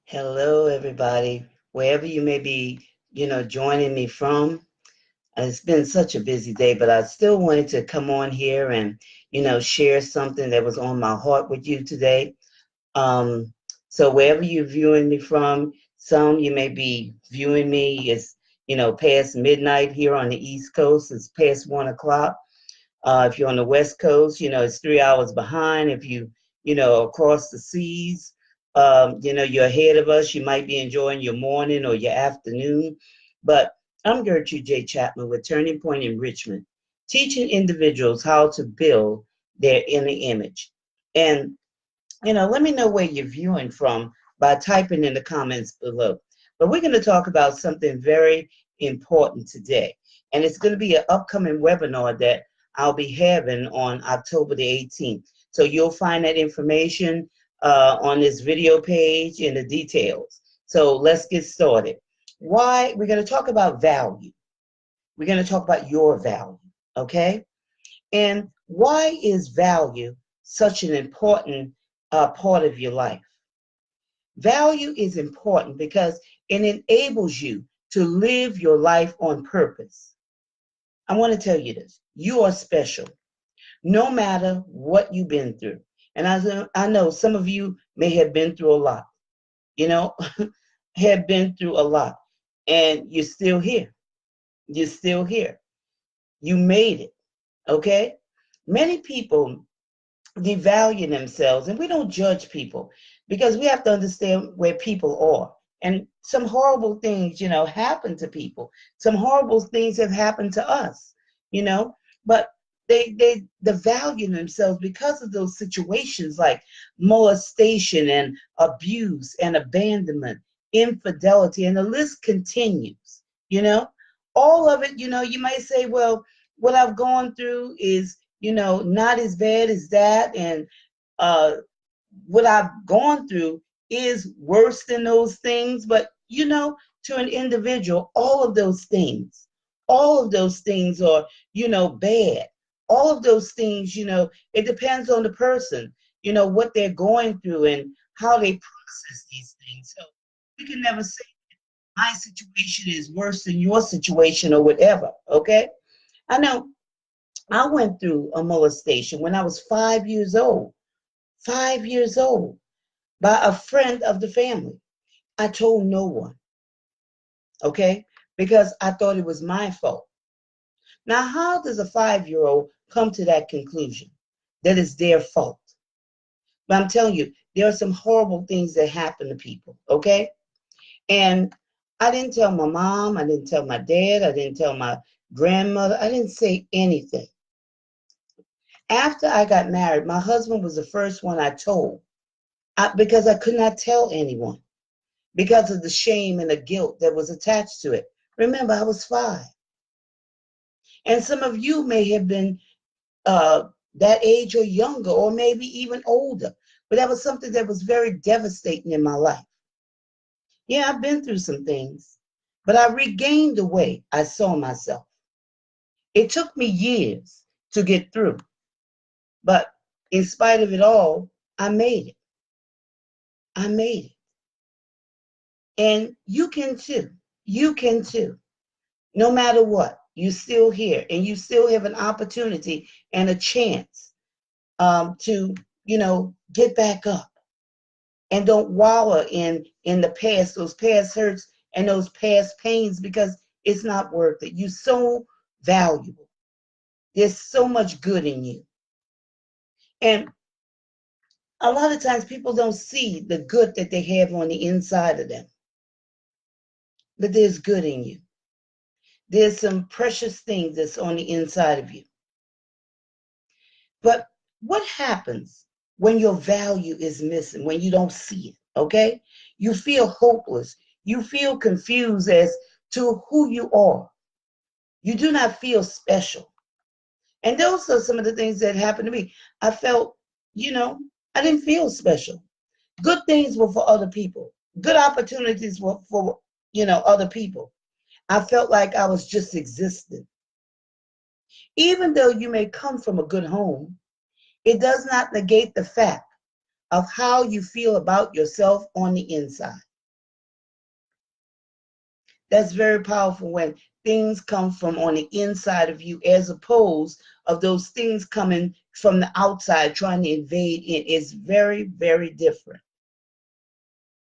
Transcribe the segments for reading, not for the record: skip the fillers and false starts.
Hello, everybody, wherever you may be, joining me from. It's been such a busy day, but I still wanted to come on here and, share something that was on my heart with you today. Um, so wherever you're viewing me from, some you may be viewing me is, past midnight here on the East Coast. It's past 1 o'clock. If you're on the West Coast, it's 3 hours behind. If across the seas, you're ahead of us. You might be enjoying your morning or your afternoon. But I'm Gertrude J. Chapman with Turning Point Enrichment, teaching individuals how to build their inner image. And, let me know where you're viewing from by typing in the comments below. But we're going to talk about something very important today. And it's going to be an upcoming webinar that I'll be having on October the 18th. So you'll find that information on this video page in the details. So let's get started. Why? We're going to talk about value. We're going to talk about your value, okay? And why is value such an important part of your life? Value is important because it enables you to live your life on purpose. I want to tell you this. You are special, no matter what you've been through. And I know some of you may have been through a lot, you know, have been through a lot, and you're still here. You're still here. You made it, okay? Many people devalue themselves, and we don't judge people because we have to understand where people are. And some horrible things, happen to people. Some horrible things have happened to us, but they value themselves because of those situations like molestation and abuse and abandonment, infidelity, and the list continues, you know. All of it, you might say, well, what I've gone through is not as bad as that. And uh, what I've gone through is worse than those things. But, to an individual, all of those things are, bad. All of those things, it depends on the person, what they're going through and how they process these things. So we can never say my situation is worse than your situation or whatever. Okay. I know I went through a molestation when I was 5 years old, 5 years old, by a friend of the family. I told no one, okay, because I thought it was my fault. Now, how does a 5 year old come to that conclusion that it's their fault? But I'm telling you, there are some horrible things that happen to people, okay? And I didn't tell my mom, I didn't tell my dad, I didn't tell my grandmother, I didn't say anything. After I got married, my husband was the first one I told because I could not tell anyone because of the shame and the guilt that was attached to it. Remember, I was 5. And some of you may have been that age or younger, or maybe even older. But that was something that was very devastating in my life. Yeah, I've been through some things, but I regained the way I saw myself. It took me years to get through, but in spite of it all, I made it. I made it. And you can too. You can too. No matter what, you're still here and you still have an opportunity and a chance to, get back up and don't wallow in the past, those past hurts and those past pains, because it's not worth it. You're so valuable. There's so much good in you. And a lot of times people don't see the good that they have on the inside of them, but there's good in you. There's some precious things that's on the inside of you. But what happens when your value is missing, when you don't see it? Okay? You feel hopeless. You feel confused as to who you are. You do not feel special. And those are some of the things that happened to me. I felt, I didn't feel special. Good things were for other people. Good opportunities were for, other people. I felt like I was just existing. Even though you may come from a good home, it does not negate the fact of how you feel about yourself on the inside. That's very powerful when things come from on the inside of you as opposed of those things coming from the outside trying to invade in. It's very, very different.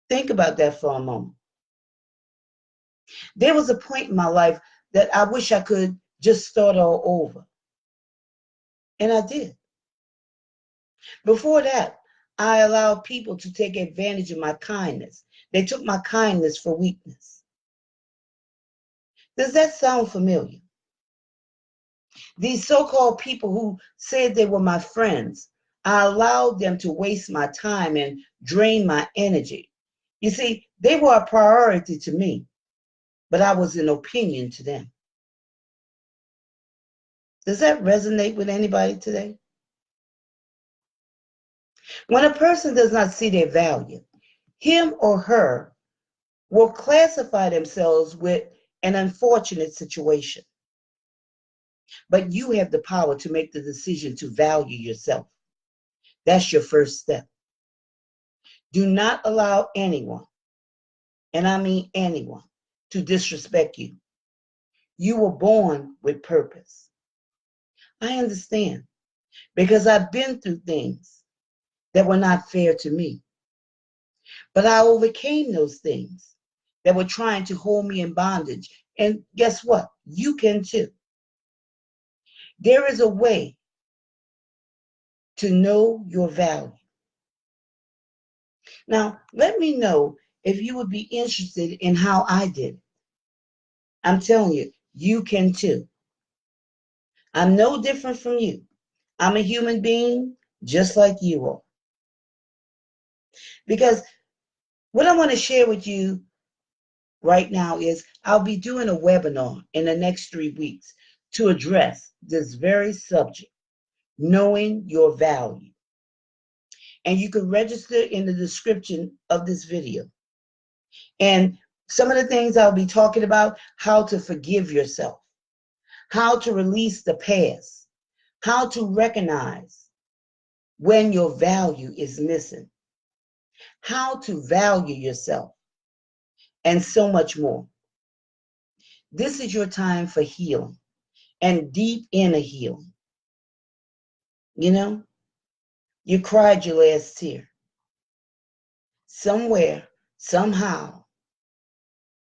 Think about that for a moment. There was a point in my life that I wish I could just start all over. And I did. Before that, I allowed people to take advantage of my kindness. They took my kindness for weakness. Does that sound familiar? These so-called people who said they were my friends, I allowed them to waste my time and drain my energy. You see, they were a priority to me, but I was an opinion to them. Does that resonate with anybody today? When a person does not see their value, him or her will classify themselves with an unfortunate situation. But you have the power to make the decision to value yourself. That's your first step. Do not allow anyone, and I mean anyone, to disrespect you. You were born with purpose. I understand because I've been through things that were not fair to me. But I overcame those things that were trying to hold me in bondage. And guess what? You can too. There is a way to know your value. Now, let me know if you would be interested in how I did it. I'm telling you, you can too. I'm no different from you. I'm a human being just like you are. Because what I want to share with you right now is I'll be doing a webinar in the next 3 weeks to address this very subject, knowing your value. And you can register in the description of this video. And some of the things I'll be talking about, how to forgive yourself, how to release the past, how to recognize when your value is missing, how to value yourself, and so much more. This is your time for healing and deep inner healing. You know, you cried your last tear. Somewhere, somehow,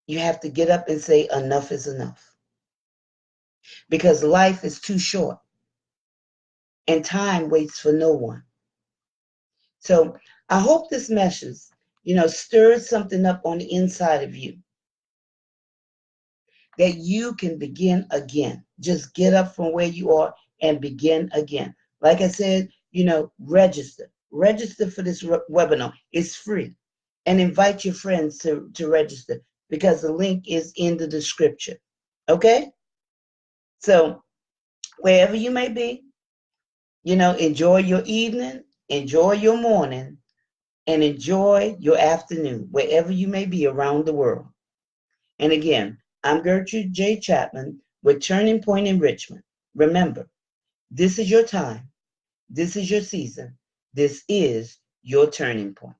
you have to get up and say, enough is enough. Because life is too short and time waits for no one. So I hope this message, stirs something up on the inside of you that you can begin again. Just get up from where you are and begin again. Like I said, register. Register for this webinar. It's free. And invite your friends to register because the link is in the description. Okay? So wherever you may be, enjoy your evening, enjoy your morning, and enjoy your afternoon, wherever you may be around the world. And again, I'm Gertrude J. Chapman with Turning Point Enrichment. Remember, this is your time. This is your season. This is your turning point.